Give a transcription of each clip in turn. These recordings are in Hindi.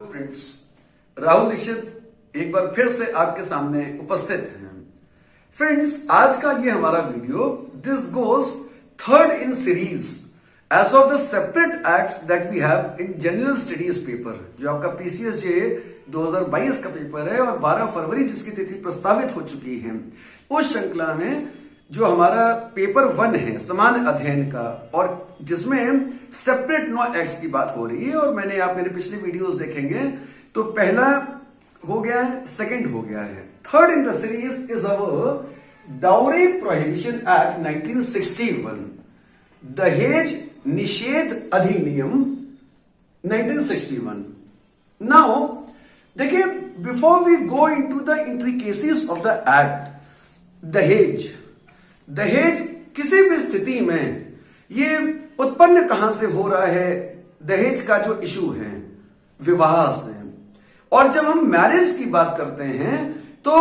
फ्रेंड्स, राहुल दीक्षित एक बार फिर से आपके सामने उपस्थित हैं। फ्रेंड्स, आज का ये हमारा video this goes third in series as of the separate acts that we have in general studies paper, जो आपका पीसीएसजे 2022 का पेपर है और 12 फरवरी जिसकी तिथि प्रस्तावित हो चुकी है। उस श्रृंखला में जो हमारा पेपर 1 है समान अध्ययन का, और जिसमें सेपरेट 9 एक्ट्स की बात हो रही है। और मैंने आप मेरे पिछले वीडियोस देखेंगे तो पहला हो गया है, सेकंड हो गया है, third in the series is our dowry prohibition act 1961, दहेज निषेध अधिनियम 1961। नाउ देखिए, before we go into the intricacies of the act, दहेज किसी भी स्थिति में ये उत्पन्न कहां से हो रहा है? दहेज का जो इशू है विवाह से। और जब हम मैरिज की बात करते हैं तो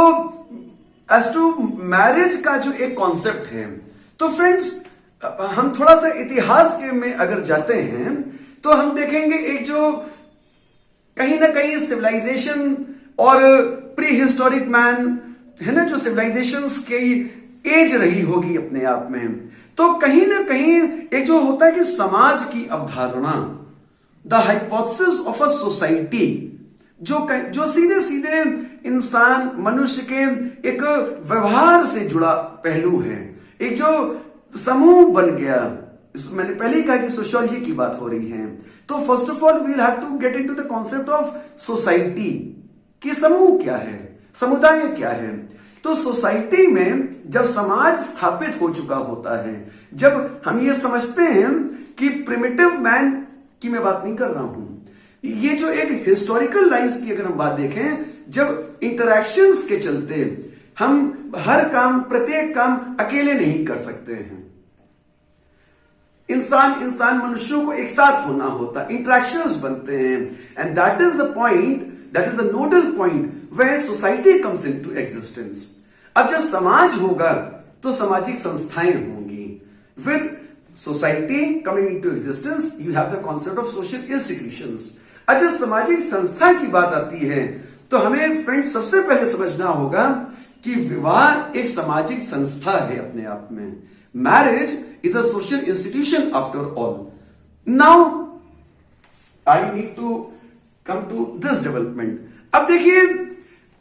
एज टू मैरिज का जो एक कॉन्सेप्ट है, तो फ्रेंड्स हम थोड़ा सा इतिहास के में अगर जाते हैं तो हम देखेंगे एक जो कहीं ना कहीं सिविलाइजेशन और प्री हिस्टोरिक मैन है ना, जो सिविलाइजेशंस की एज रही होगी अपने आप में, तो कहीं ना कहीं एक जो होता है कि समाज की अवधारणा, the hypothesis of a society, जो सीधे सीधे इंसान मनुष्य के एक व्यवहार से जुड़ा पहलू है, एक जो समूह बन गया। मैंने पहले ही कहा कि सोशियोलॉजी की बात हो रही है, तो first of all we will have to get into the concept of society कि समूह क्या है, समुदाय क्या है। तो सोसाइटी में जब समाज स्थापित हो चुका होता है, जब हम ये समझते हैं कि प्रिमिटिव मैन की मैं बात नहीं कर रहा हूं, ये जो एक हिस्टोरिकल लाइंस की अगर हम बात देखें, जब इंटरैक्शंस के चलते हम हर काम, प्रत्येक काम अकेले नहीं कर सकते हैं। इंसान मनुष्यों को एक साथ होना होता, इंटरैक्शंस बनते हैं, and that is a point, that is a nodal point where society comes into existence. अब जब समाज होगा तो सामाजिक संस्थाएं होंगी। With society coming into existence you have the concept of social institutions. अब जब सामाजिक संस्था की बात आती है तो हमें फ्रेंड्स सबसे पहले समझना होगा कि विवाह एक सामाजिक संस्था है अपने आप में। Marriage is a social institution after all. Now I need to come to this development. अब देखिए,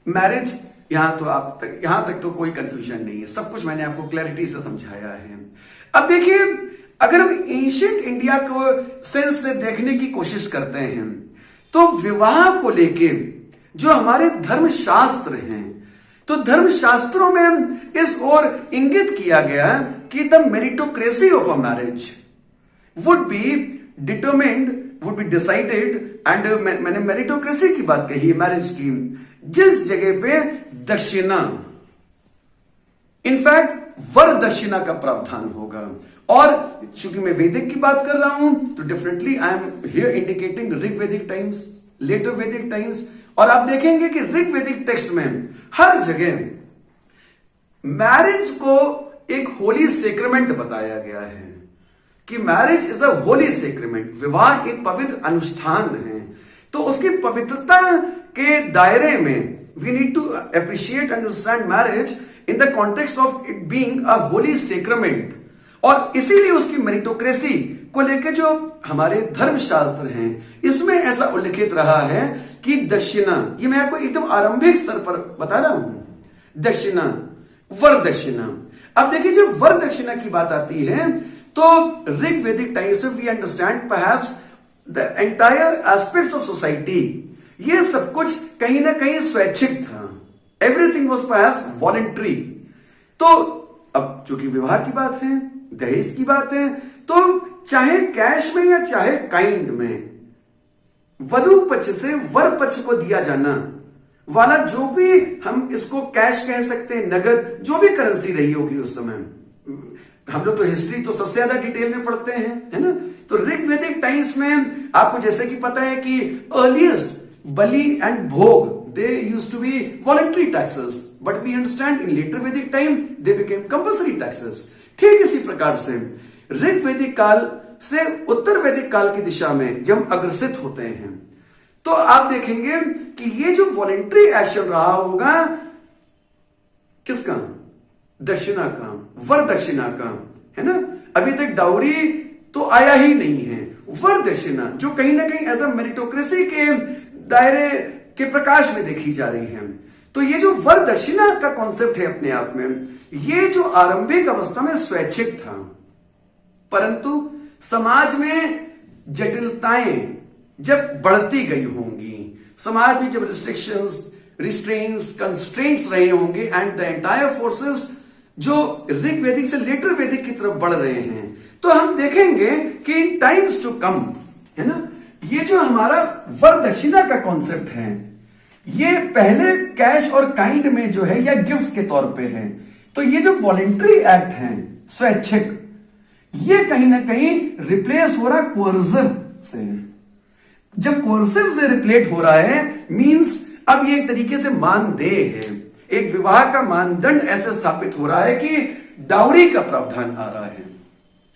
मैरिज यहां तक तो कोई कंफ्यूजन नहीं है, सब कुछ मैंने आपको क्लैरिटी से समझाया है। अब देखिए, अगर हम एंशिएंट इंडिया को सेंस से देखने की कोशिश करते हैं तो विवाह को लेके जो हमारे धर्मशास्त्र हैं, तो धर्मशास्त्रों में इस ओर इंगित किया गया कि the meritocracy of a marriage would be determined, would be decided, and मैंने मेरिटोक्रेसी की बात कही है मैरिज की, जिस जगह पे दक्षिणा, इनफैक्ट वर दक्षिणा का प्रावधान होगा। और चूंकि मैं वैदिक की बात कर रहा हूं तो definitely I am here indicating Rig वैदिक टाइम्स, लेटर वैदिक टाइम्स। और आप देखेंगे कि ऋग वैदिक टेक्स्ट में हर जगह मैरिज को एक होली सेक्रेमेंट बताया गया है कि मैरिज इज अ होली सेक्रेमेंट, विवाह एक पवित्र अनुष्ठान है। तो उसकी पवित्रता के दायरे में we need to appreciate and understand marriage in the context of it being a holy sacrament. और इसीलिए उसकी मेरिटोक्रेसी को लेकर जो हमारे धर्मशास्त्र हैं इसमें ऐसा उल्लेखित रहा है कि दक्षिणा, ये मैं आपको एकदम आरंभिक स्तर पर बता रहा हूं, दक्षिणा, वर दक्षिणा। अब देखिए, जब वर दक्षिणा की बात आती है तो ऋग वैदिक टाइम्स में we understand perhaps the entire aspects of society, ये सब कुछ कहीं ना कहीं स्वैच्छिक था, एवरीथिंग वाज परहैप्स वॉलंटरी। तो अब चूंकि विवाह की बात है, दहेज की बात है, तो चाहे कैश में या चाहे काइंड में, वधु पक्ष से वर पक्ष को दिया जाना वाला जो भी, हम इसको कैश कह सकते हैं, नगद, जो भी करेंसी रही होगी उस समय। हम लोग तो हिस्ट्री तो सबसे ज्यादा डिटेल में पढ़ते हैं, है ना। तो ऋग वैदिक टाइम्स में आपको जैसे कि पता है कि अर्लिएस्ट बलि एंड भोग, they used to be voluntary taxes, but we understand in later Vedic time they became compulsory taxes. ठीक इसी प्रकार से ऋग वैदिक काल से उत्तर वैदिक काल की दिशा में जब हम अग्रसित होते हैं तो आप देखेंगे कि ये जो वॉलेंट्री एक्शन रहा होगा किसका, दक्षिणा का, वर दक्षिणा का, है ना। अभी तक डाउरी तो आया ही नहीं है, वर दक्षिणा जो कहीं ना कहीं एज अ मेरिटोक्रेसी के दायरे के प्रकाश में देखी जा रही है। तो ये जो वर दक्षिणा का कॉन्सेप्ट है अपने आप में, ये जो आरंभिक अवस्था में स्वैच्छिक था, परंतु समाज में जटिलताएं जब बढ़ती गई होंगी, समाज में जब रिस्ट्रिक्शंस, रिस्ट्रेंट्स, कंस्ट्रेंट्स रहे होंगे एंड द एंटायर फोर्सेस जो ऋग वैदिक से लेटर वैदिक की तरफ बढ़ रहे हैं, तो हम देखेंगे कि इन टाइम्स टू कम, है ना, ये जो हमारा वर दक्षिणा का कॉन्सेप्ट है, ये पहले कैश और काइंड में जो है या गिफ्ट्स के तौर पे है। तो ये जो वॉलेंट्री एक्ट है स्वैच्छिक, ये कहीं ना कहीं रिप्लेस हो रहा है कोर्सिव से। जब कोर्सिव से रिप्लेस हो रहा है मींस अब ये एक तरीके से मानदेय है, एक विवाह का मानदंड ऐसे स्थापित हो रहा है कि डाउरी का प्रावधान आ रहा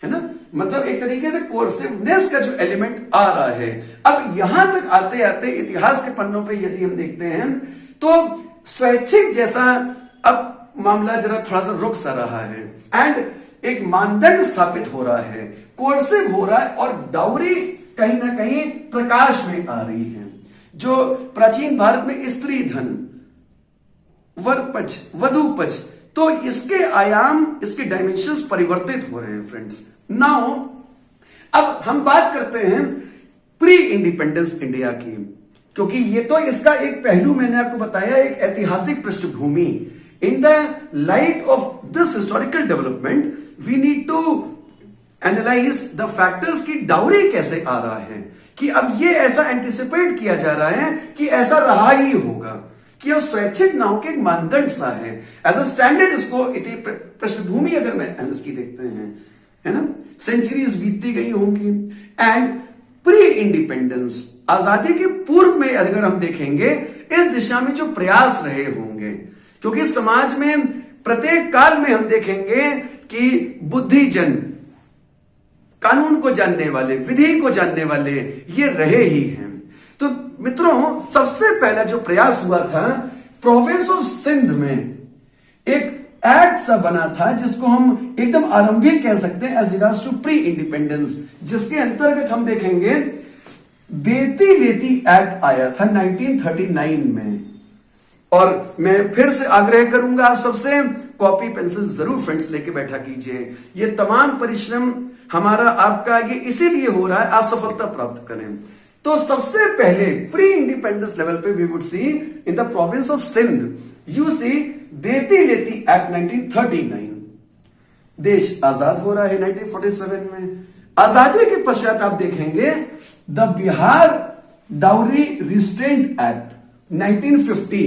है ना, मतलब एक तरीके से कोर्सिवनेस का जो एलिमेंट आ रहा है। अब यहां तक आते आते इतिहास के पन्नों पे यदि हम देखते हैं तो स्वैच्छिक जैसा अब मामला जरा थोड़ा सा रुक सा रहा है एंड एक मानदंड स्थापित हो रहा है, कोर्सिव हो रहा है और डाउरी कहीं ना कहीं प्रकाश में आ रही है। जो प्राचीन भारत में स्त्री धन, वर पक्ष, वधु पक्ष, तो इसके आयाम, इसके डायमेंशंस परिवर्तित हो रहे हैं फ्रेंड्स। नाउ अब हम बात करते हैं प्री इंडिपेंडेंस इंडिया की, क्योंकि ये तो इसका एक पहलू मैंने आपको बताया, एक ऐतिहासिक पृष्ठभूमि। In the light of this historical development we need to analyse the factors की डाउरी कैसे आ रहा है, कि अब ये ऐसा एंटिसिपेट किया जा रहा है कि ऐसा रहा ही होगा, कि अब स्वैच्छिक ना हो के एक मानदंड सा है एज अ स्टैंडर्ड। इसको पृष्ठभूमि अगर मैं इसकी देखते हैं, है ना, सेंचुरीज बीतती गई होंगी एंड प्री इंडिपेंडेंस, आजादी के पूर्व में अगर हम देखेंगे इस दिशा में जो प्रयास रहे होंगे, क्योंकि समाज में प्रत्येक काल में हम देखेंगे कि बुद्धिजन, कानून को जानने वाले, विधि को जानने वाले ये रहे ही हैं। तो मित्रों सबसे पहला जो प्रयास हुआ था प्रोविंस ऑफ सिंध में एक एक्ट सा बना था जिसको हम एकदम आरंभिक कह सकते हैं as regards to pre independence, जिसके अंतर्गत हम देखेंगे देती लेती एक्ट आया था 1939 में। और मैं फिर से आग्रह करूंगा आप सबसे, कॉपी पेंसिल जरूर फ्रेंड्स लेके बैठा कीजिए। ये तमाम परिश्रम हमारा आपका ये इसीलिए हो रहा है आप सफलता प्राप्त करें। तो सबसे पहले प्री इंडिपेंडेंस लेवल पे we would see in the province of Sindh you see देती लेती एक्ट 1939। देश आजाद हो रहा है 1947 में। आजादी के पश्चात आप देखेंगे the Bihar dowry restraint act 1950।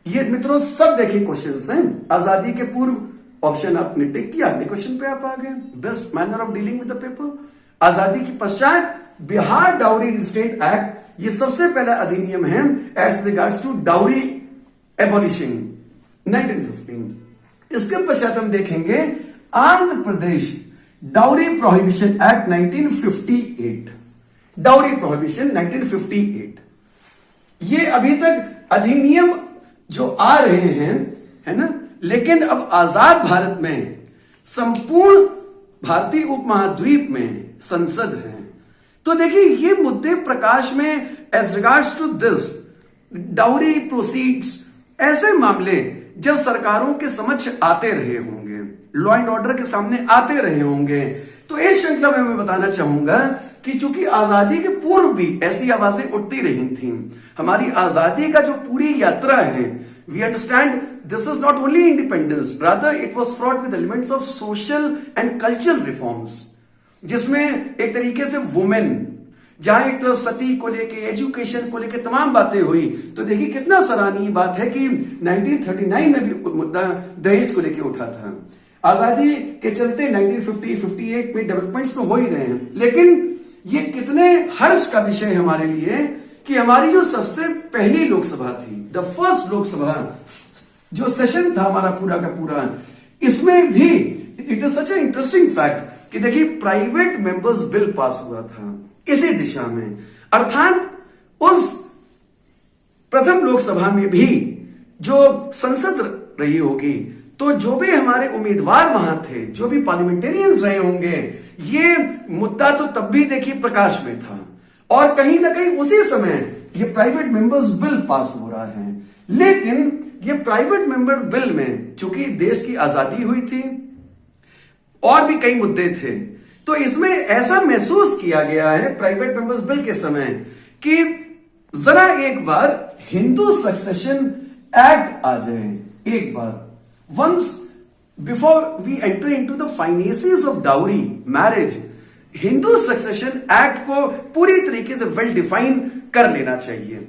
ये मित्रों सब देखिए क्वेश्चंस हैं। आजादी के पूर्व ऑप्शन आपने टिक किया, अगले क्वेश्चन पे आप आ गए, best manner of dealing with the paper. आजादी के पश्चात बिहार डाउरी रिस्ट्रेंट एक्ट, ये सबसे पहला अधिनियम है as regards to dowry abolishing 1915। इसके पश्चात हम देखेंगे Andhra Pradesh dowry prohibition act 1958। Dowry prohibition 1958, ये अभी तक अधिनियम जो आ रहे हैं, है ना, लेकिन अब आजाद भारत में संपूर्ण भारतीय उपमहाद्वीप में संसद है। तो देखिए ये मुद्दे प्रकाश में as regards to this dowry proceeds, ऐसे मामले जब सरकारों के समक्ष आते रहे होंगे, लॉ एंड ऑर्डर के सामने आते रहे होंगे, तो इस श्रृंखला में मैं बताना चाहूंगा कि चूंकि आजादी के पूर्व भी ऐसी आवाजें उठती रही थी। हमारी आजादी का जो पूरी यात्रा है, we understand this is not only independence, rather it was fraught with elements of social and cultural reforms, जिसमें एक तरीके से वुमेन, जहां एक तरफ सती को लेके, एजुकेशन को लेके तमाम बातें हुई, तो देखिए कितना सराहनीय बात है कि 1939 में भी मुद्दा दहेज को लेके उठा था। आजादी के चलते 1950-58 में डेवलपमेंट्स तो हो ही रहे हैं, लेकिन ये कितने हर्ष का विषय है हमारे लिए कि हमारी जो सबसे पहली लोकसभा थी, द फर्स्ट लोकसभा, जो सेशन था हमारा पूरा का पूरा, इसमें भी it is such A interesting fact कि देखिए प्राइवेट मेंबर्स बिल पास हुआ था इसी दिशा में, अर्थात उस प्रथम लोकसभा में भी जो संसद रही होगी, तो जो भी हमारे उम्मीदवार वहां थे, जो भी पार्लियामेंटेरियंस रहे होंगे, ये मुद्दा तो तब भी देखिए प्रकाश में था। और कहीं ना कहीं उसी समय ये प्राइवेट मेंबर्स बिल पास हो रहा है। लेकिन ये प्राइवेट मेंबर बिल में चूंकि देश की आजादी हुई थी और भी कई मुद्दे थे, तो इसमें ऐसा महसूस किया गया है प्राइवेट मेंबर्स बिल के समय कि जरा एक बार हिंदू सक्सेशन एक्ट आ जाए, एक बार once before we enter into the finances of dowry marriage, Hindu succession act को पूरी तरीके से वेल डिफाइन कर लेना चाहिए।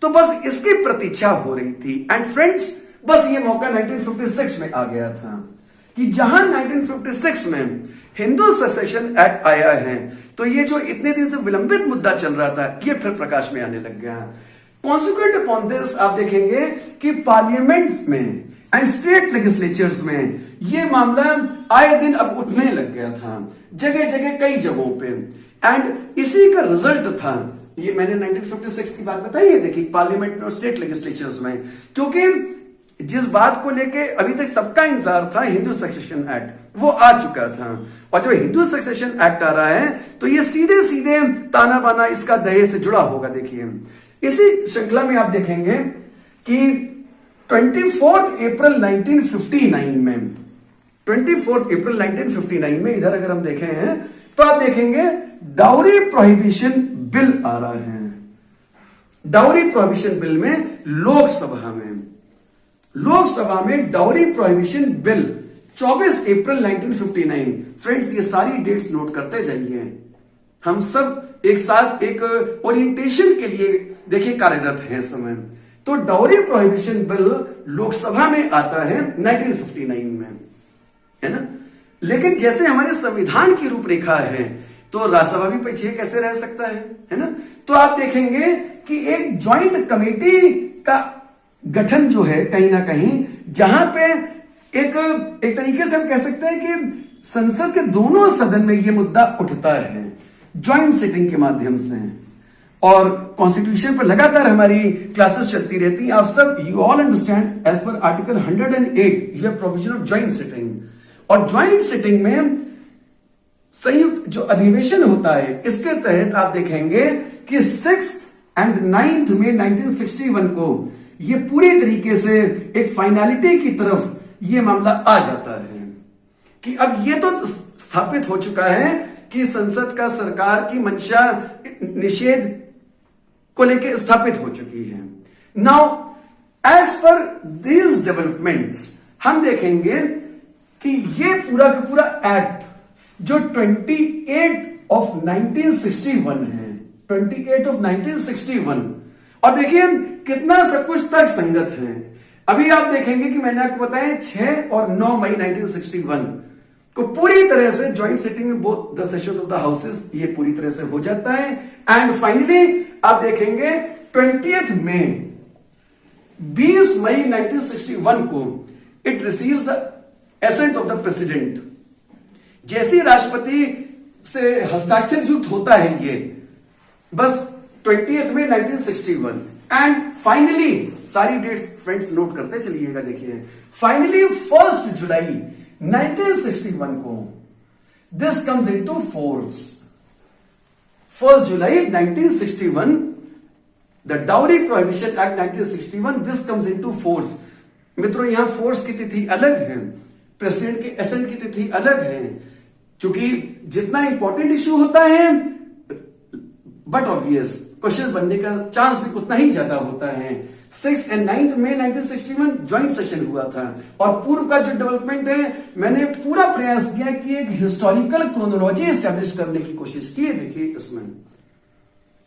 तो बस इसकी प्रतीक्षा हो रही थी। एंड फ्रेंड्स, बस ये मौका 1956 में आ गया था कि जहां 1956 में हिंदू सक्सेशन एक्ट आया है, तो ये जो इतने दिन से विलंबित मुद्दा चल रहा था, ये फिर प्रकाश में आने लग गया। कॉन्सिक्वेंट अपॉन दिस आप देखेंगे कि पार्लियामेंट में एंड स्टेट लेजिस्लेचर्स में ये मामला आए दिन अब उठने लग गया था, जगह जगह कई जगहों पे। एंड इसी का रिजल्ट था, ये मैंने 1956 की बात बताई है, देखिए पार्लियामेंट और स्टेट लेजिस्लेचर्स में, क्योंकि जिस बात को लेके अभी तक सबका इंतजार था, हिंदू सक्सेशन एक्ट, वो आ चुका था। और जब हिंदू सक्सेशन एक्ट आ रहा है, तो ये सीधे सीधे ताना बाना इसका दहेज से जुड़ा होगा। देखिए इसी श्रृंखला में आप देखेंगे कि 24 अप्रैल 1959 में, 24 अप्रैल 1959 में इधर अगर हम देखें हैं, तो आप देखेंगे डाउरी प्रोहिबिशन बिल आ रहा है। डाउरी प्रोहिबिशन बिल में लोकसभा में डाउरी प्रोहिबिशन बिल 24 अप्रैल 1959। फ्रेंड्स, ये सारी डेट्स नोट करते जाइए, हम सब एक साथ एक ओरिएंटेशन के लिए देखिए कार्यरत हैं इस समय। तो डाउरी प्रोहिबिशन बिल लोकसभा में आता है 1959 में, है ना। लेकिन जैसे हमारे संविधान की रूपरेखा है, तो राज्यसभा भी पीछे कैसे रह सकता है ना। तो आप देखेंगे कि एक ज्वाइंट कमेटी का गठन जो है कहीं ना कहीं, जहां पे एक तरीके से हम कह सकते हैं कि संसद के दोनों सदन में यह मुद्दा उठता है ज्वाइंट सिटिंग के माध्यम से। और कॉन्स्टिट्यूशन पर लगातार हमारी क्लासेस चलती रहती हैं। आप सब you all understand as per article 108 you have provision of joint sitting. और ज्वाइंट सिटिंग में संयुक्त जो अधिवेशन होता है, इसके तहत आप देखेंगे कि 6 एंड 9 मई 1961 को ये पूरी तरीके से एक फाइनलिटी की तरफ ये मामला आ जाता है कि अब ये तो स्थापित हो चुका है कि संसद का सरकार की मंशा निषेध को लेकर स्थापित हो चुकी है। Now as per these developments हम देखेंगे कि ये पूरा का पूरा एक्ट जो 28 ऑफ 1961 है, 28 ऑफ 1961, और देखिए कितना सब कुछ तर्क संगत है। अभी आप देखेंगे कि मैंने आपको बताया 6 और 9 मई 1961 को पूरी तरह से ज्वाइंट सिटिंग में both the sessions of the houses ये पूरी तरह से हो जाता है। एंड फाइनली आप देखेंगे 20 मई 20 मई 1961 को it receives the ascent of the president. जैसे राष्ट्रपति से हस्ताक्षर युक्त होता है ये, बस 20 मई 1961। एंड फाइनली सारी डेट्स फ्रेंड्स नोट करते चलिएगा। देखिए फाइनली 1 जुलाई 1961 को दिस कम्स इनटू फोर्स। 1 जुलाई 1961 the dowry prohibition act 1961 this comes into force. मित्रों, यहां फोर्स की तिथि अलग है, प्रेसिडेंट के एसेंट की तिथि अलग है, क्योंकि जितना इंपॉर्टेंट इश्यू होता है बट ऑब्वियस क्वेश्चंस बनने का चांस भी उतना ही ज्यादा होता है। 6 एंड 9 मई 1961 ज्वाइंट सेशन हुआ था। और पूर्व का जो डेवलपमेंट है, मैंने पूरा प्रयास किया कि एक हिस्टोरिकल क्रोनोलॉजी एस्टेब्लिश करने की कोशिश की है देखिए इसमें।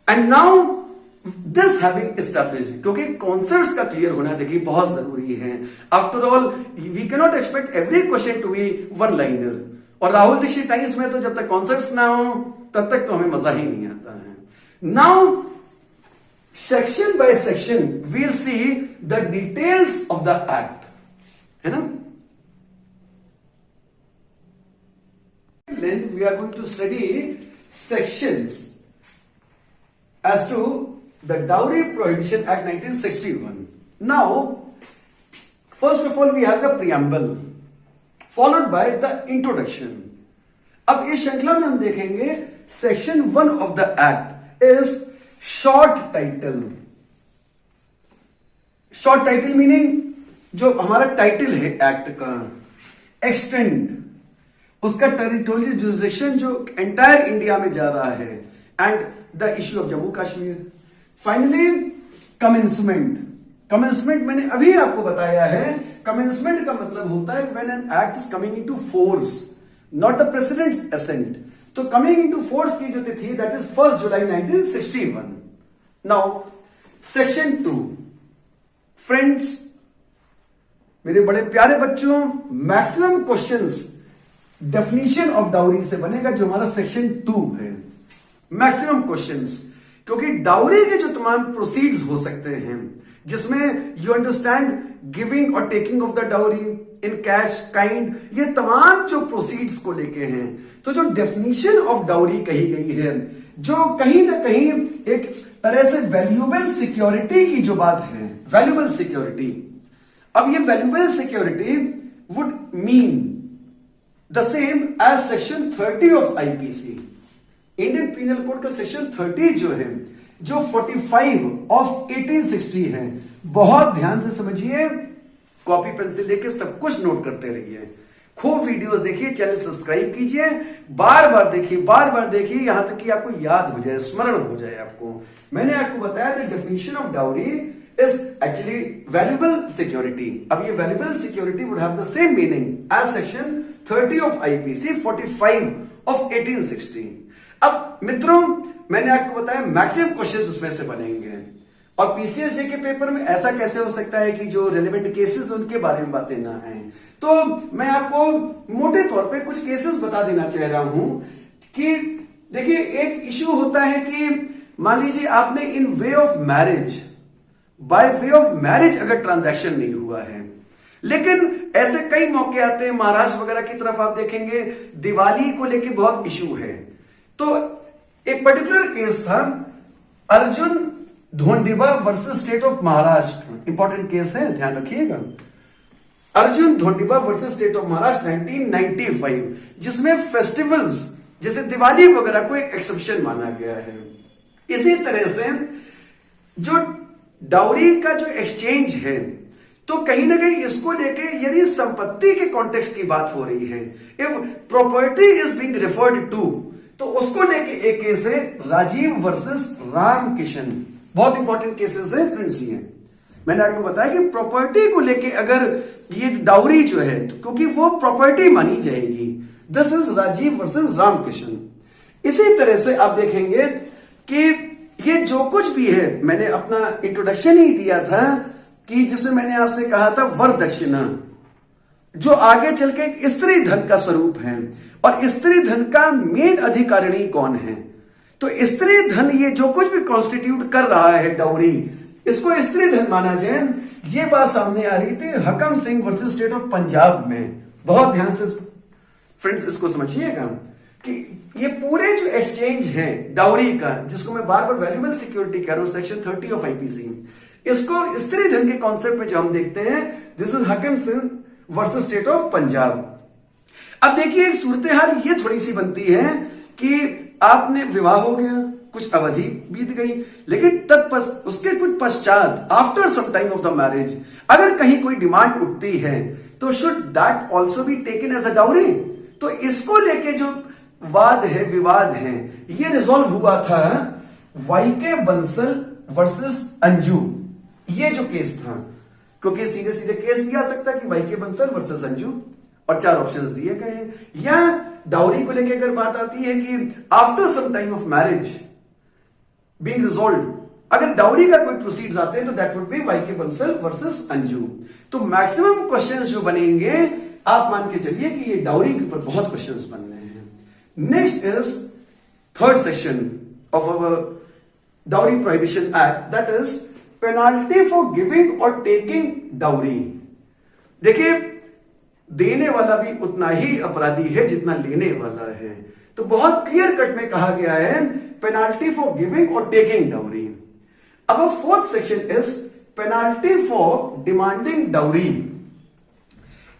And now this having established, क्योंकि कॉन्सेप्ट्स का क्लियर होना देखिए बहुत जरूरी है। After all we can not expect every question to be one liner. और राहुल दीक्षित टाइम्स में तो जब तक कॉन्सेप्ट्स ना हो तब तक तो हमें मजा ही नहीं आता है। Now section by section we'll see the details of the act, है ना। Length we are going to study sections as to the Dowry Prohibition Act 1961. Now, first of all we have the preamble followed by the introduction. अब इस श्रृंखला में हम देखेंगे section 1 of the act is short title. Short title meaning जो हमारा टाइटल है एक्ट का, एक्सटेंड उसका टेरिटोरियल जुरिसडिक्शन जो एंटायर इंडिया में जा रहा है, and the issue of Jammu Kashmir. Finally commencement. Commencement मैंने अभी आपको बताया है, कमेंसमेंट का मतलब होता है when an act is coming into force, not the president's assent. तो कमिंग इनटू फोर्स की जो तिथि दैट इज 1 जुलाई 1961. Now section 2. फ्रेंड्स, मेरे बड़े प्यारे बच्चों, maximum questions definition of dowry से बनेगा जो हमारा सेक्शन 2 है. मैक्सिमम क्वेश्चंस, क्योंकि डाउरी के जो तमाम प्रोसीड्स हो सकते हैं जिसमें यू अंडरस्टैंड गिविंग और taking of the dowry in cash kind, ये तमाम जो प्रोसीड्स को लेके हैं, तो जो डेफिनेशन ऑफ डाउरी कही गई है, जो कहीं ना कहीं एक तरह से वैल्यूएबल सिक्योरिटी की जो बात है, वैल्यूएबल सिक्योरिटी. अब ये valuable security would mean the same as section 30 of IPC. Indian penal code का सेक्शन 30 जो है, जो 45 ऑफ 1860 है. बहुत ध्यान से समझिए, कॉपी पेंसिल लेके सब कुछ नोट करते रहिए, खूब वीडियोस देखिए, चैनल सब्सक्राइब कीजिए, बार बार देखिए यहां तक कि आपको याद हो जाए, स्मरण हो जाए आपको. मैंने आपको बताया the definition of dowry is actually valuable security. अब ये valuable security would have the same meaning as section 30 of IPC 45 of 1860. अब मित्रों, मैंने आपको बताया मैक्सिमम क्वेश्चंस उसमें से बनेंगे, और पीसीएसजे के पेपर में ऐसा कैसे हो सकता है कि जो रेलेवेंट केसेस उनके बारे में बातें ना आए. तो मैं आपको मोटे तौर पे कुछ केसेस बता देना चाह रहा हूं कि देखिए, एक इश्यू होता है कि मान लीजिए आपने in way of marriage, by way of marriage अगर ट्रांजैक्शन नहीं हुआ है, लेकिन ऐसे कई मौके आते हैं, महाराष्ट्र वगैरह की तरफ आप देखेंगे दिवाली को लेके बहुत इशू है. तो एक पर्टिकुलर केस था Arjun Dhondiba versus state of Maharashtra. Important case है, ध्यान रखिएगा. Arjun Dhondiba versus state of Maharashtra 1995, जिसमें फेस्टिवल्स जैसे दिवाली वगैरह को एक एक्सेप्शन माना गया है. इसी तरह से जो डाउरी का जो एक्सचेंज है, तो कहीं ना कहीं इसको लेके यदि संपत्ति के कॉन्टेक्स्ट की बात हो रही है, if property is being referred to, तो उसको लेके एक केस है राजीव वर्सेस रामकिशन. बहुत इंपॉर्टेंट केसेस है फ्रेंड्स. ये मैंने आपको बताया कि प्रॉपर्टी को लेके अगर ये डाउरी जो है, तो क्योंकि वो प्रॉपर्टी मानी जाएगी. This is Rajiv versus Ramkishan. इसी तरह से आप देखेंगे कि ये जो कुछ भी है, मैंने अपना इंट्रोडक्शन ही दिया था कि जिसमें मैंने आपसे कहा था वरदक्षिणा, जो आगे चल के स्त्री धन का स्वरूप है, और स्त्री धन का मेन अधिकारिणी कौन है. तो स्त्री धन ये जो कुछ भी कॉन्स्टिट्यूट कर रहा है डाउरी, इसको स्त्री धन माना जाए. ये बात सामने आ रही थी Hakam Singh versus state of Punjab में. बहुत ध्यान से फ्रेंड्स इसको समझिएगा कि ये पूरे जो एक्सचेंज है डाउरी का, जिसको मैं बार बार वैल्यूएबल सिक्योरिटी कह रहा हूं, सेक्शन 30 ऑफ आईपीसी, इसको स्त्री धन के कॉन्सेप्ट में जो हम देखते हैं, this is Hakim Singh versus state of Punjab. अब देखिए, एक सूरत हाल ये थोड़ी सी बनती है कि आपने विवाह हो गया, कुछ अवधि बीत गई, लेकिन उसके कुछ पश्चात after some time of the marriage अगर कहीं कोई डिमांड उठती है, तो should that also be taken as a dowry. तो इसको लेके जो वाद है, विवाद है, ये रिजॉल्व हुआ था वाईके बंसल वर्सेस अंजू. ये जो केस था, क्योंकि सीधे सीधे केस भी आ सकता है कि वाईके बंसल वर्सेस अंजू, और 4 ऑप्शंस दिए गए हैं. या डाउरी को लेकर अगर बात आती है कि after some time of marriage being resolve, अगर डाउरी का कोई प्रोसीड्स आते हैं, तो that would be YK Bansal versus Anju. तो मैक्सिमम क्वेश्चंस जो बनेंगे, आप मान के चलिए कि ये डाउरी के ऊपर बहुत क्वेश्चंस बन रहे हैं. Next is third section of our dowry prohibition act, that is penalty for giving और टेकिंग डाउरी. देखिए, देने वाला भी उतना ही अपराधी है जितना लेने वाला है. तो बहुत क्लियर कट में कहा गया है पेनाल्टी फॉर गिविंग और टेकिंग डाउरी. अब fourth section is penalty for demanding dowry,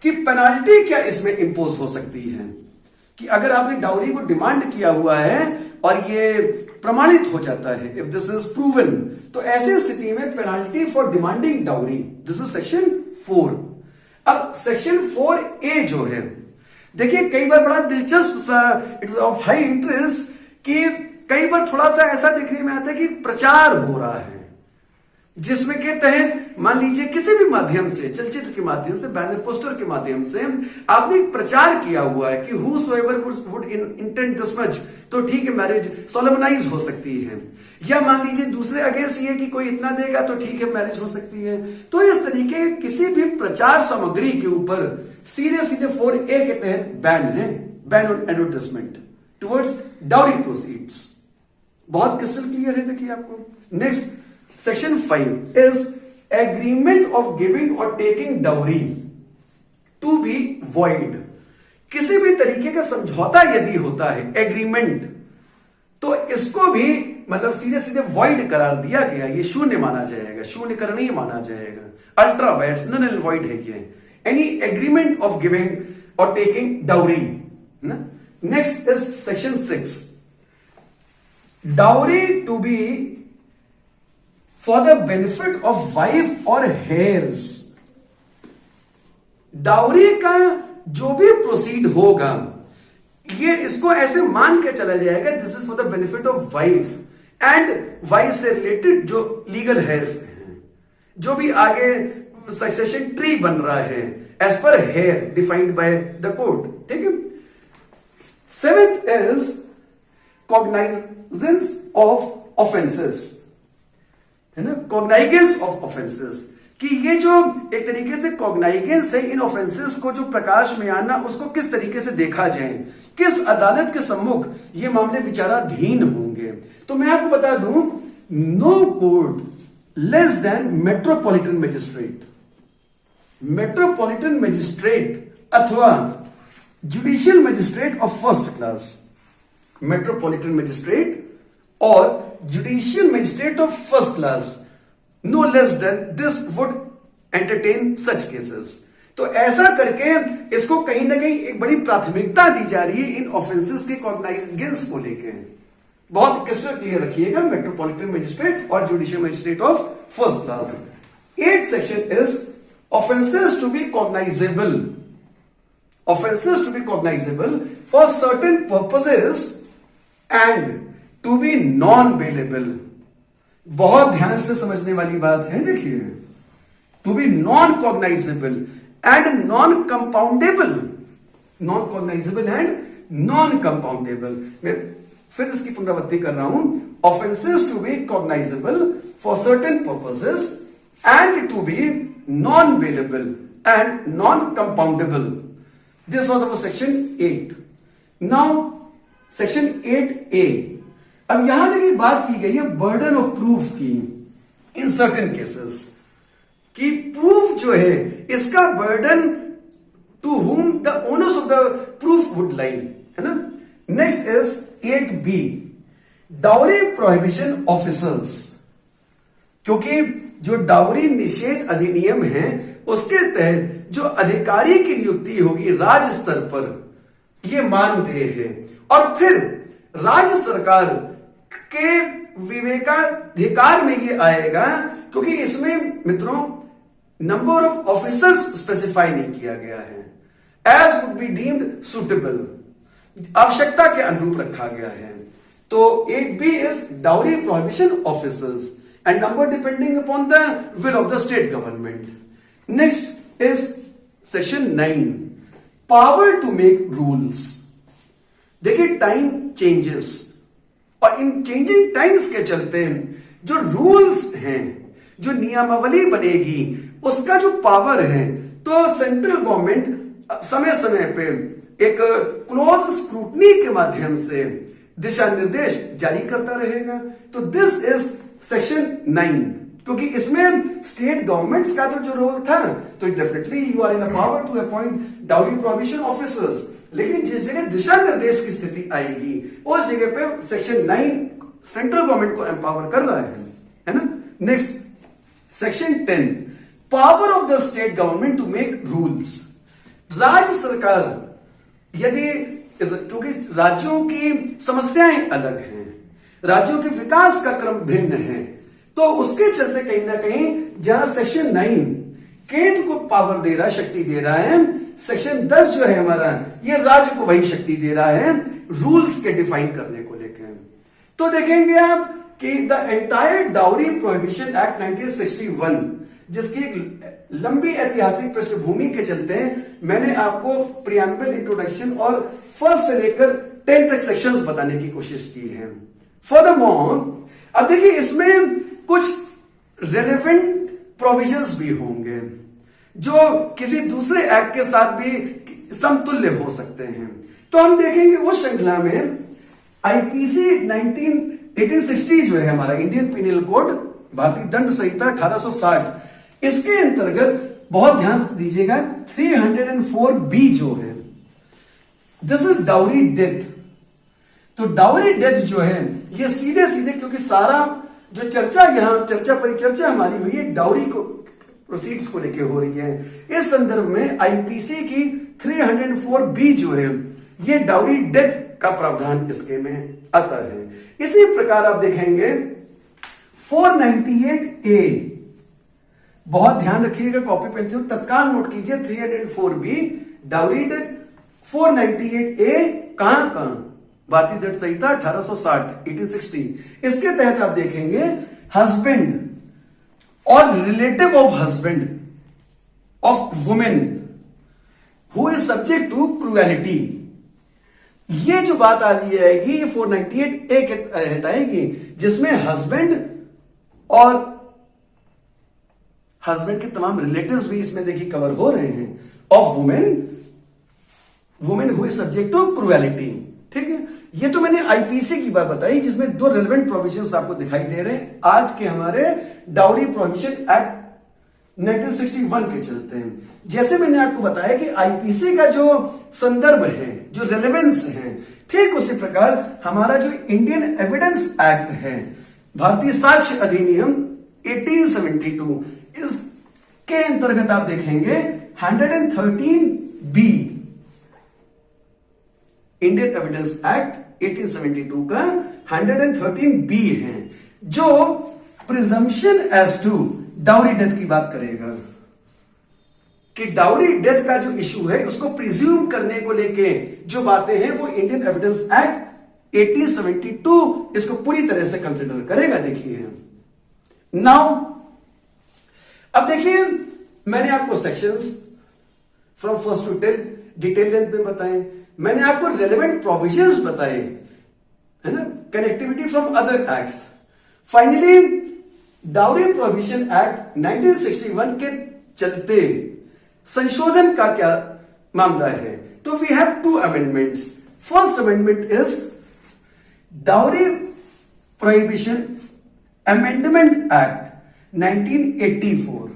कि पेनाल्टी क्या इसमें इंपोज हो सकती है कि अगर आपने डाउरी को डिमांड किया हुआ है और ये प्रमाणित हो जाता है, इफ दिस इज प्रूवन, तो ऐसी स्थिति में penalty for demanding dowry, this is section 4। अब सेक्शन 4A जो है, देखिए कई बार बड़ा दिलचस्प, इट्स ऑफ हाई इंटरेस्ट, कि कई बार थोड़ा सा ऐसा देखने में आता है कि प्रचार हो रहा है जिसमें के तहत मान लीजिए किसी भी माध्यम से, चलचित्र के माध्यम से, बैनर पोस्टर के माध्यम से आपने प्रचार किया हुआ है कि whosoever would intend this much, तो ठीक है मैरिज सोलमनाइज हो सकती है, या मान लीजिए दूसरे अगेंस्ट ये कि कोई इतना देगा तो ठीक है मैरिज हो सकती है। तो इस तरीके किसी भी प्रचार सामग्री के ऊपर सीधे सीधे 4A के तहत बैन है, ban on advertisement towards dowry proceeds. बहुत क्रिस्टल क्लियर है, देखिए आपको। Next section 5 is agreement of giving और taking dowry to be void. किसी भी तरीके का समझौता यदि होता है, एग्रीमेंट, तो इसको भी मतलब सीधे सीधे वॉइड करार दिया गया, ये शून्य माना जाएगा, शून्य करणीय माना जाएगा, ultra vires, null and void है ये, एनी एग्रीमेंट ऑफ गिविंग और taking dowry. Next is section 6, dowry to be for the benefit of wife और हेयर्स। डाउरी का जो भी प्रोसीड होगा, ये इसको ऐसे मान के चला जाएगा this is for the benefit of wife and wife से रिलेटेड जो लीगल हेयर्स हैं, जो भी आगे सक्सेशन ट्री बन रहा है as per here defined by the court, ठीक है। 7th इज कॉग्नाइजेंस ऑफ ऑफेंसेस, है ना, कॉग्नाइजेंस ऑफ ऑफेंसेस, कि ये जो एक तरीके से कॉग्नाइजेंस है, इन ऑफेंसेस को जो प्रकाश में आना, उसको किस तरीके से देखा जाए, किस अदालत के सम्मुख ये मामले विचाराधीन होंगे। तो मैं आपको बता दूं, no court less than metropolitan magistrate, metropolitan magistrate अथवा judicial magistrate of first class, metropolitan magistrate और judicial magistrate of first class, no less than this would entertain such cases. तो ऐसा करके इसको कहीं ना कहीं एक बड़ी प्राथमिकता दी जा रही है इन ऑफेंसेस के कॉग्नाइजेंस को लेके। बहुत क्रिस्टल क्लियर रखिएगा, मेट्रोपॉलिटन मजिस्ट्रेट और judicial magistrate of first class. 8th section is offences to be cognizable, offences to be cognizable for certain purposes and to be non bailable. बहुत ध्यान से समझने वाली बात है, देखिए, to be non cognizable and non compoundable, non cognizable and non compoundable. मैं फिर इसकी पुनरावृत्ति कर रहा हूं, offences to be cognizable for certain purposes and to be non bailable and non compoundable. This was our section 8। Now section 8A, अब यहां देखिए बात की गई है बर्डन ऑफ प्रूफ की इन सर्टेन केसेस, कि प्रूफ जो है इसका burden to whom the onus of the proof would lie, है ना। Next is 8B, dowry prohibition officers, क्योंकि जो डाउरी निषेध अधिनियम है उसके तहत जो अधिकारी की नियुक्ति होगी राज्य स्तर पर, यह मानदेय है, और फिर राज्य सरकार के विवेकाधिकार में ये आएगा, क्योंकि इसमें मित्रों नंबर ऑफ ऑफिसर्स स्पेसिफाई नहीं किया गया है, as would be deemed suitable, आवश्यकता के अनुरूप रखा गया है। तो 8B is dowry prohibition officers and number depending upon the will of the state government. Next is section 9, power to make rules. देखिए टाइम चेंजेस, और इन चेंजिंग टाइम्स के चलते जो रूल्स हैं, जो नियमावली बनेगी, उसका जो पावर है, तो सेंट्रल गवर्नमेंट समय समय पे एक क्लोज स्क्रूटनी के माध्यम से दिशा निर्देश जारी करता रहेगा। तो दिस इज सेक्शन 9, क्योंकि इसमें स्टेट गवर्नमेंट्स का तो जो रोल था, तो definitely you are in a power to appoint dowry prohibition officers, लेकिन जिस जगह दिशा निर्देश की स्थिति आएगी उस जगह पे सेक्शन 9 सेंट्रल गवर्नमेंट को एम्पावर कर रहा है ना। Next section 10, power of the state government to make rules. राज्य सरकार यदि, क्योंकि राज्यों की समस्याएं अलग हैं, राज्यों के विकास का क्रम भिन्न है, तो उसके चलते कहीं ना कहीं जहां सेक्शन 9 केंद्र को पावर दे रहा है, शक्ति दे रहा है, सेक्शन 10 जो है हमारा, ये राज्य को वही शक्ति दे रहा है रूल्स के डिफाइन करने को लेकर। तो देखेंगे आप कि the entire dowry prohibition act 1961, जिसकी एक लंबी ऐतिहासिक पृष्ठभूमि के चलते मैंने आपको प्रियम्बल, इंट्रोडक्शन और फर्स्ट से लेकर 10 तक सेक्शंस बताने की कोशिश की है। फर्दरमोर, अब देखिए इसमें कुछ रेलेवेंट प्रोविजंस भी होंगे जो किसी दूसरे एक्ट के साथ भी समतुल्य हो सकते हैं। तो हम देखेंगे उस श्रृंखला में आईपीसी 1860 जो है हमारा इंडियन पिनल कोड, भारतीय दंड संहिता 1860, इसके अंतर्गत बहुत ध्यान दीजिएगा 304B जो है, दिस इज डाउरी डेथ। तो डाउरी डेथ जो है ये सीधे सीधे, क्योंकि सारा जो चर्चा यहां चर्चा परिचर्चा हमारी हुई है डाउरी को प्रोसीड्स को लेके हो रही है, इस संदर्भ में आईपीसी की 304B जो है ये डाउरी डेथ का प्रावधान इसके में आता है। इसी प्रकार आप देखेंगे 498A, बहुत ध्यान रखिएगा, कॉपी पेंसिल तत्काल नोट कीजिए, 304B डाउरी डेथ, 498A कहां, भारतीय दंड संहिता 1860 1860। इसके तहत आप देखेंगे हस्बैंड और relative of husband of women who is subject to cruelty, ये जो बात आ रही है ये 498A के तहत आएगी, जिसमें हस्बैंड और हस्बैंड के तमाम रिलेटिव्स भी इसमें देखिए कवर हो रहे हैं, of women who is subject to cruelty. ठीक है, ये तो मैंने आईपीसी की बात बताई जिसमें 2 रेलेवेंट प्रोविजंस आपको दिखाई दे रहे हैं आज के हमारे डाउरी प्रोहिबिशन एक्ट 1961 के चलते हैं। जैसे मैंने आपको बताया कि आईपीसी का जो संदर्भ है, जो रेलेवेंस है, ठीक उसी प्रकार हमारा जो इंडियन एविडेंस एक्ट है, भारतीय साक्ष्य अधिनियम 1872, इसके अंतर्गत आप देखेंगे 113B, इंडियन एविडेंस एक्ट 1872 का 113B है, जो presumption as to dowry death की बात करेगा कि डाउरी डेथ का जो इशू है उसको प्रिज्यूम करने को लेके जो बातें हैं वो इंडियन एविडेंस एक्ट 1872 इसको पूरी तरह से कंसिडर करेगा। देखिए नाउ, अब देखिए मैंने आपको sections from first to 10 detail length में बताए, मैंने आपको रेलेवेंट प्रोविजंस बताए, है ना, connectivity from other acts. Finally dowry prohibition act 1961 के चलते संशोधन का क्या मामला है, तो we have 2 amendments. First amendment is dowry prohibition amendment act 1984।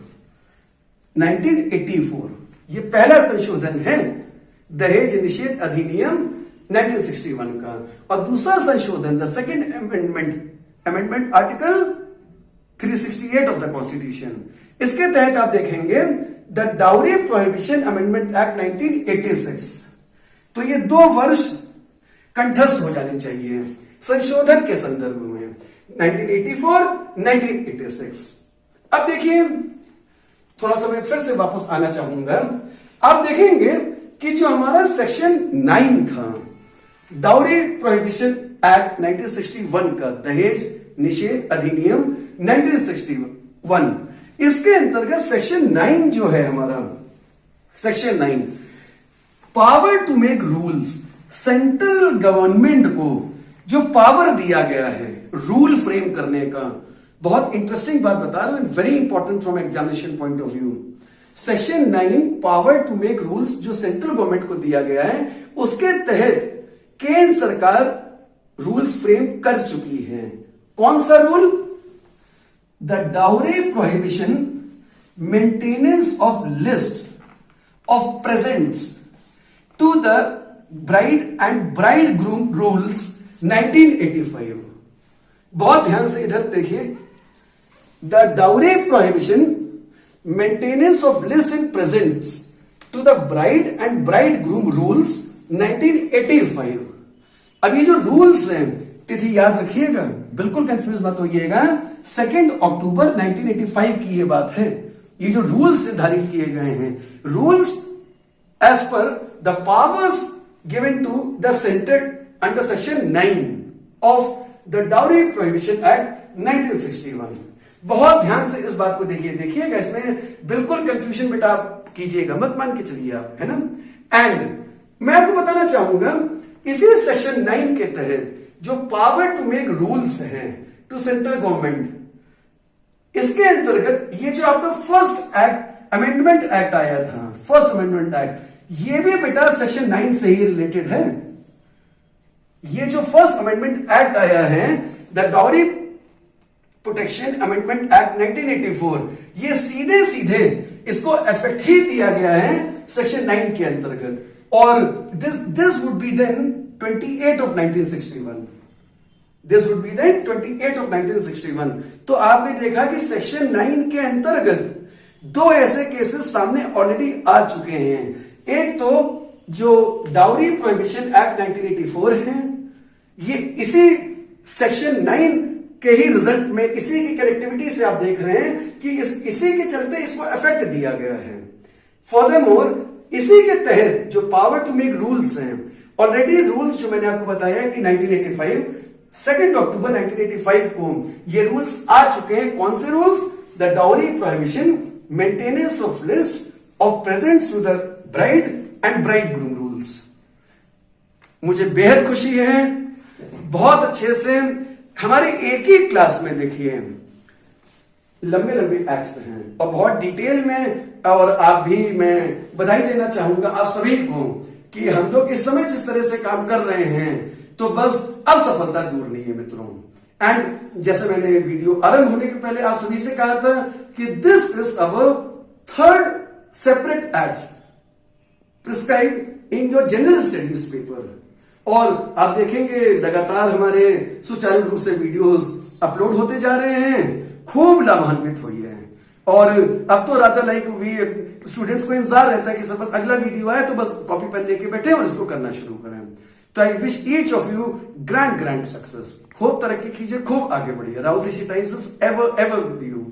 1984 ये पहला संशोधन है दहेज निषेध अधिनियम 1961 का, और दूसरा संशोधन the second amendment article 368 of the constitution. इसके तहत आप देखेंगे the dowry prohibition amendment act 1986। तो ये 2 वर्ष कंठस्थ हो जाने चाहिए संशोधन के संदर्भ में, 1984 1986। अब देखिए थोड़ा सा मैं फिर से वापस आना चाहूंगा। आप देखेंगे कि जो हमारा सेक्शन 9 था डाउरी प्रोहिबिशन एक्ट 1961 का, दहेज निषेध अधिनियम 1961, इसके अंतर्गत सेक्शन 9 जो है हमारा, section 9 power to make rules, central government को जो पावर दिया गया है रूल फ्रेम करने का। बहुत इंटरेस्टिंग बात बता रहा हूं, very important from examination point of view. Section 9 power to make rules जो सेंट्रल गवर्नमेंट को दिया गया है, उसके तहत केंद्र सरकार रूल्स फ्रेम कर चुकी है। कौन सा rule? The dowry prohibition, maintenance of list of presents to the bride and bridegroom rules 1985। बहुत ध्यान से इधर देखिए, the dowry prohibition maintenance of list in presents to the bride and bridegroom rules 1985। अब ये जो रूल्स हैं, तिथि याद रखिएगा, बिल्कुल कंफ्यूज मत होइएगा, 2 अक्टूबर 1985 की ये बात है। ये जो रूल्स निर्धारित किए गए हैं, rules as per the powers given to the centre under section 9 of the dowry prohibition act 1961। बहुत ध्यान से इस बात को देखिएगा, इसमें बिल्कुल कंफ्यूजन बेटा आप कीजिएगा मत, मान के चलिए आप, है ना। एंड मैं आपको बताना चाहूंगा, इसी सेक्शन 9 के तहत जो पावर टू मेक रूल्स हैं टू सेंट्रल गवर्नमेंट, इसके अंतर्गत ये जो आपका फर्स्ट एक्ट अमेंडमेंट एक्ट आया था, फर्स्ट अमेंडमेंट एक्ट, ये भी बेटा सेक्शन 9 से ही रिलेटेड है। ये जो फर्स्ट अमेंडमेंट एक्ट आया है, the dowry protection amendment act 1984, ये सीधे सीधे इसको इफेक्ट ही दिया गया है सेक्शन 9 के अंतर्गत। और this would be then 28 of 1961। This would be then 28 of 1961। तो आपने देखा कि सेक्शन 9 के अंतर्गत दो ऐसे केसेस सामने ऑलरेडी आ चुके हैं। एक तो जो डाउरी प्रोहिबिशन एक्ट 1984 है, ये इसी सेक्शन 9 के ही रिजल्ट में, इसी की कनेक्टिविटी से आप देख रहे हैं कि इसी के चलते इसको इफेक्ट दिया गया है। फर्दरमोर, इसी के तहत जो पावर टू मेक रूल्स हैं, ऑलरेडी रूल्स जो मैंने आपको बताया कि 1985, 2 अक्टूबर 1985 को ये रूल्स आ चुके हैं। कौन से rules? The dowry prohibition maintenance of list of presents to the bride and bridegroom rules. मुझे बेहद खुशी है, बहुत अच्छे से हमारे एक ही क्लास में देखिए लंबे लंबे एक्ट्स हैं और बहुत डिटेल में, और आप भी, मैं बधाई देना चाहूंगा आप सभी को कि हम लोग इस समय जिस तरह से काम कर रहे हैं, तो बस अब सफलता दूर नहीं है मित्रों। एंड जैसे मैंने वीडियो आरंभ होने के पहले आप सभी से कहा था कि this is our third separate act prescribe in your general studies paper. और आप देखेंगे लगातार हमारे सुचारू रूप से वीडियोस अपलोड होते जा रहे हैं, खूब लाभान्वित हुई है। और अब तो राधा लाइक वी स्टूडेंट्स को इंतजार रहता है कि सब बस अगला वीडियो आए तो बस कॉपी पेन लेके बैठे और इसको करना शुरू करें। तो I wish each of you grand success. खूब तरक्की कीजिए, खूब आगे बढ़िए। Raut Rishi times is ever with you.